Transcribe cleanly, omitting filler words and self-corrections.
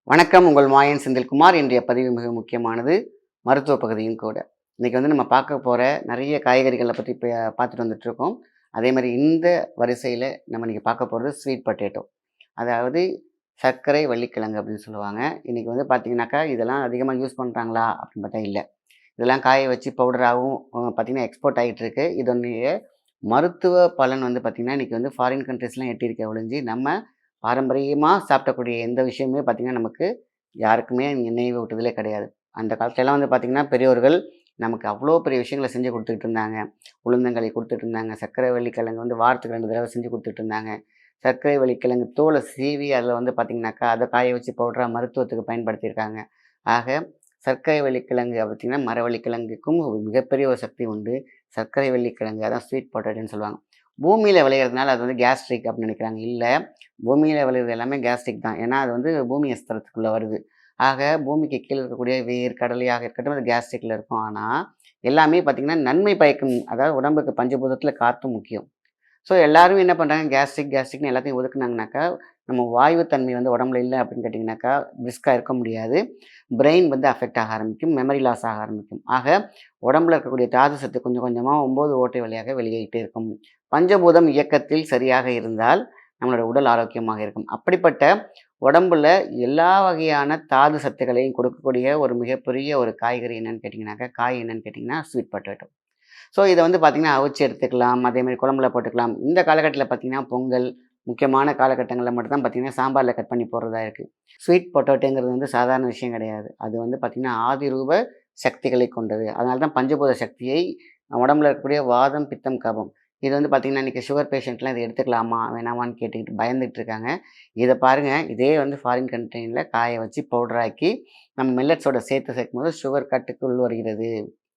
வணக்கம். உங்கள் மாயன் செந்தில்குமார். இன்றைய பதிவு மிக முக்கியமானது. மருத்துவ பகுதியும் கூட. இன்னைக்கு நம்ம பார்க்க போற நிறைய காய்கறிகள பத்தி பார்த்துட்டு வந்துட்டுருக்கோம். அதேமாரி இந்த வரிசையில நம்ம இன்னைக்கு பார்க்க போறது ஸ்வீட் பொட்டேட்டோ. அதாவது சர்க்கரை வள்ளிக்கிழங்கு அப்படின்னு சொல்லுவாங்க. இன்னைக்கு பார்த்தீங்கன்னாக்கா, இதெல்லாம் அதிகமா யூஸ் பண்றாங்களா? அப்படின்னு பார்த்தா இல்ல. இதெல்லாம் காய வச்சு பவுடராவும் பார்த்தீங்கன்னா, எக்ஸ்போர்ட் ஆயிட்டு இருக்கு. இதனுடைய மருத்துவ பலன் பார்த்தீங்கன்னா, இன்னைக்கு ஃபாரின் கண்ட்ரீஸ்லாம் எட்டியிருக்கே ஒழிஞ்சு, நம்ம பாரம்பரியமா சாப்பிடக்கூடிய எந்த விஷயமுமே பார்த்தீங்கன்னா, நமக்கு யாருக்குமே நினைவு ஊட்டுதலே கிடையாது. அந்த காலத்துலலாம் பார்த்தீங்கன்னா, பெரியோர்கள் நமக்கு அவ்வளோ பெரிய விஷயங்கள செஞ்சு குடுத்துட்டு இருந்தாங்க. உளுந்தங்களி குடுத்துட்டு இருந்தாங்க. சர்க்கரை வள்ளிக்கிழங்கு வாரத்துக்கு 2 தடவ செஞ்சு குடுத்துட்டு இருந்தாங்க. சர்க்கரை வள்ளிக்கிழங்கு தோல சீவி அதில பார்த்தீங்கன்னாக்கா, அத காய வச்சு பவுடரா மருத்துவத்துக்கு பயன்படுத்தியிருக்காங்க. ஆக சர்க்கரை வள்ளிக்கிழங்கு பார்த்தீங்கன்னா, மரவள்ளிக்கிழங்குக்கும் ஒரு மிகப்பெரிய ஒரு சக்தி உண்டு. சர்க்கரை வள்ளிக்கிழங்கு அதான் ஸ்வீட் பொட்டேட்டோன்னு சொல்லுவாங்க. பூமியில விளையிறதுனால அது கேஸ்ட்ரிக் அப்படின்னு நினைக்கிறாங்க. இல்ல, பூமியில விளையிறது எல்லாமே கேஸ்ட்ரிக் தான். ஏன்னா, அது பூமி அஸ்திரத்துக்குள்ள வருது. ஆக பூமிக்கு கீழ இருக்கக்கூடிய வேர், கடலையாக இருக்கட்டும், அது கேஸ்ட்ரிக்ல இருக்கும். ஆனா, எல்லாமே பார்த்தீங்கன்னா, நன்மை பயக்கும். அதாவது உடம்புக்கு பஞ்சபூதத்தில காத்தும் முக்கியம். ஸோ எல்லாரும் என்ன பண்றாங்க, கேஸ்ட்ரிக்னு எல்லாத்தையும் ஒதுக்குனாங்கனாக்கா, நம்ம வாயு தன்மை உடம்புல இல்ல அப்படின்னு கேட்டிங்கனாக்கா, பிரிஸ்கா இருக்க முடியாது. பிரெயின் அஃபெக்ட் ஆக ஆரம்பிக்கும். மெமரி லாஸ் ஆக ஆரம்பிக்கும். ஆக உடம்புல இருக்கக்கூடிய தாது சத்து கொஞ்சம் கொஞ்சமா 9 ஓட்டை வழியாக வெளியேறிட்டே இருக்கும். பஞ்சபூதம் இயக்கத்தில் சரியாக இருந்தால், நம்மளோட உடல் ஆரோக்கியமாக இருக்கும். அப்படிப்பட்ட உடம்புல எல்லா வகையான தாது சத்துக்களையும் கொடுக்கக்கூடிய ஒரு மிகப்பெரிய ஒரு காய்கறி என்னன்னு கேட்டிங்கனாக்கா, காய் என்னன்னு கேட்டிங்கன்னா, ஸ்வீட் பொட்டேட்டோ. ஸோ இத பார்த்தீங்கன்னா, அவிச்சு எடுத்துக்கலாம். அதேமாரி குழம்புல போட்டுக்கலாம். இந்த காலகட்டத்தில பார்த்தீங்கன்னா, பொங்கல் முக்கியமான காலகட்டங்கள்ல மட்டும் தான் பார்த்தீங்கன்னா, சாம்பார்ல கட் பண்ணி போடுறதா இருக்கு. ஸ்வீட் பொட்டேட்டோங்கிறது சாதாரண விஷயம் கிடையாது. அது பார்த்தீங்கன்னா, ஆதிரூப சக்திகளை கொண்டது. அதனால தான் பஞ்சபூத சக்தியை உடம்புல இருக்கக்கூடிய வாதம், பித்தம், கபம் இது பார்த்தீங்கன்னா, இன்னைக்கு சுகர் பேஷண்ட்லாம் இத எடுத்துக்கலாமா? வேணாமான்னு கேட்டுக்கிட்டு பயந்துட்டு இருக்காங்க. இத பாருங்க, இதே ஃபாரின் கண்ட்ரில காய வச்சு பவுடர் ஆக்கி நம்ம மில்லட்ஸோட சேர்த்து சேர்க்கும்போது சுகர் கட்டுக்குள் வருகிறது.